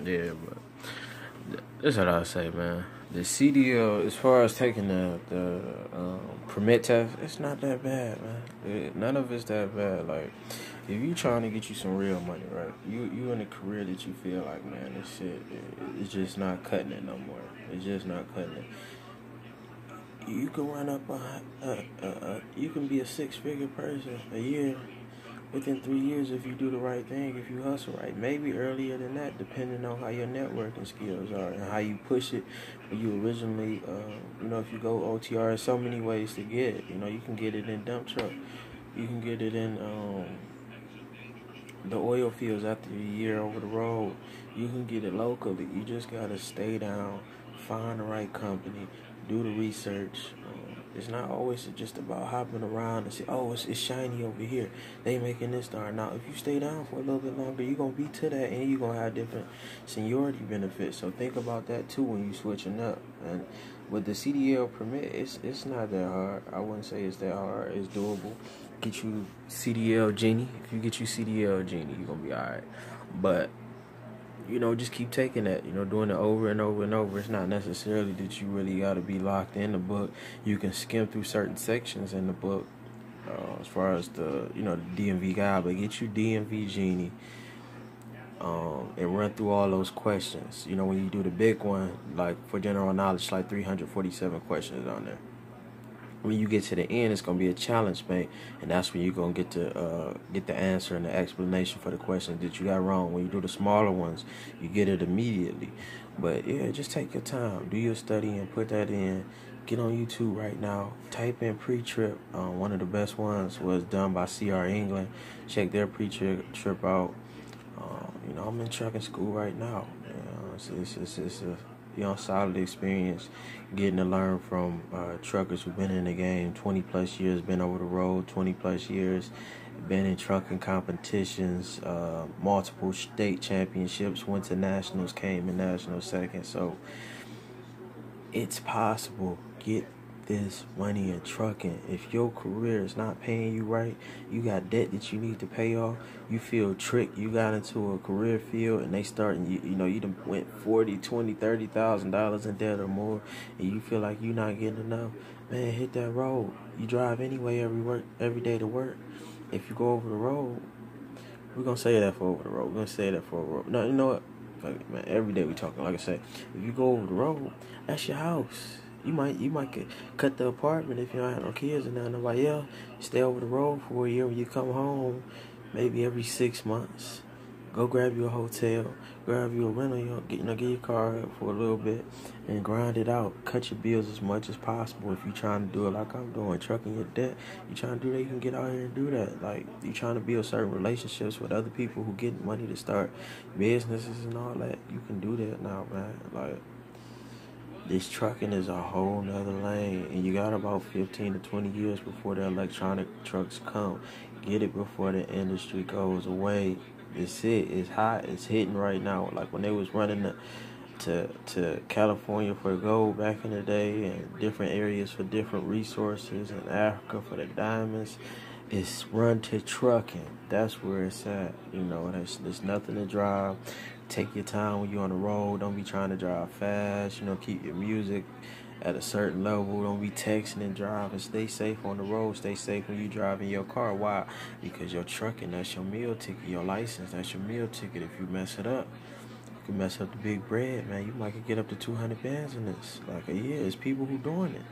Yeah, but that's what I say, man. The CDL, as far as taking the permit test, it's not that bad, man. None of it's that bad. Like, if you trying to get you some real money, right? You in a career that you feel like, man, this shit, it's just not cutting it no more. It's just not cutting it. You can run up you can be a six-figure person a year within 3 years if you do the right thing, if you hustle right. Maybe earlier than that, depending on how your networking skills are and how you push it. When you originally, if you go OTR, there's so many ways to get it. You can get it in dump truck. You can get it in the oil fields after a year over the road. You can get it locally. You just gotta stay down, find the right company, do the research. It's not always just about hopping around and say, oh, it's shiny over here. They making this darn. Now, if you stay down for a little bit longer, you're going to be to that, and you're going to have different seniority benefits. So think about that, too, when you're switching up. And with the CDL permit, it's not that hard. I wouldn't say it's that hard. It's doable. Get you CDL Genie. If you get you CDL Genie, you're going to be all right. But just keep taking that, doing it over and over and over. It's not necessarily that you really got to be locked in the book. You can skim through certain sections in the book as far as the DMV guide, but get you DMV Genie and run through all those questions. When you do the big one, like for general knowledge, like 347 questions on there. When you get to the end, it's gonna be a challenge, mate, and that's when you're gonna get the answer and the explanation for the questions that you got wrong. When you do the smaller ones, you get it immediately. But yeah, just take your time, do your study, and put that in. Get on YouTube right now. Type in pre-trip. One of the best ones was done by CR England. Check their pre-trip out. I'm in trucking school right now. It's a solid experience getting to learn from truckers who've been in the game 20 plus years, been over the road 20 plus years, been in trucking competitions, multiple state championships, went to nationals, came in nationals second. So it's possible. Get this money in trucking. If your career is not paying you right, you got debt that you need to pay off, you feel tricked, you got into a career field and they starting you done went $40,000, $20,000, $30,000 in debt or more, and you feel like you're not getting enough, man, hit that road. You drive anyway every day to work. If you go over the road, we're gonna say that for over the road. We're gonna say that for over the road. No, you know what? Fuck it, man. Every day we talking. Like I said, if you go over the road, that's your house. You might cut the apartment if you don't have no kids and nobody else. Stay over the road for a year. When you come home, maybe every 6 months, go grab you a hotel, grab you a rental. Get your car up for a little bit and grind it out. Cut your bills as much as possible. If you're trying to do it like I'm doing, trucking your debt, you trying to do that, you can get out here and do that. Like, you trying to build certain relationships with other people who get money to start businesses and all that. You can do that now, man. Like, this trucking is a whole nother lane, and you got about 15 to 20 years before the electronic trucks come. Get it before the industry goes away. It's hot. It's hitting right now. Like when they was running to California for gold back in the day, and different areas for different resources, and Africa for the diamonds. It's run to trucking. That's where it's at. There's nothing to drive. Take your time when you're on the road. Don't be trying to drive fast. Keep your music at a certain level. Don't be texting and driving. Stay safe on the road. Stay safe when you drive in your car. Why? Because your trucking, that's your meal ticket. Your license, that's your meal ticket. If you mess it up, you can mess up the big bread, man. You might get up to 200 bands in this. Like a year. There's people who doing it.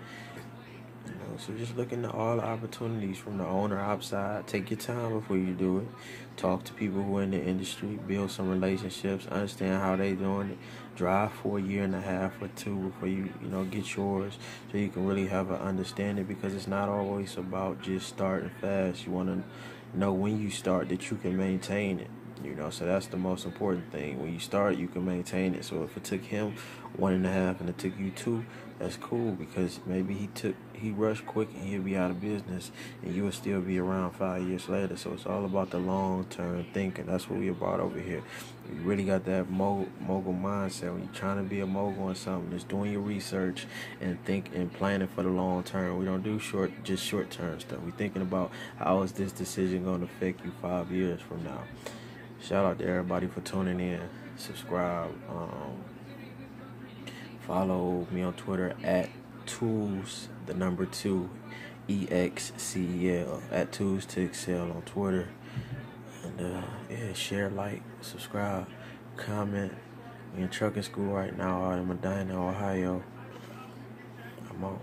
So just look into all the opportunities from the owner outside. Take your time before you do it. Talk to people who are in the industry. Build some relationships. Understand how they doing it. Drive for a year and a half or two before you get yours, so you can really have an understanding, because it's not always about just starting fast. You want to know when you start that you can maintain it. So that's the most important thing. When you start, you can maintain it. So if it took him 1.5 and it took you 2, that's cool, because maybe he rushed quick and he'll be out of business, and you will still be around 5 years later. So it's all about the long-term thinking. That's what we about over here. You really got that mogul mindset. When you're trying to be a mogul on something, just doing your research and planning for the long term. We don't do short-term stuff. We're thinking about how is this decision going to affect you 5 years from now. Shout out to everybody for tuning in. Subscribe. Follow me on Twitter at tools, the number 2, EXCEL, at tools to excel on Twitter. And yeah, share, like, subscribe, comment. We in trucking school right now out in Medina, Ohio. I'm out.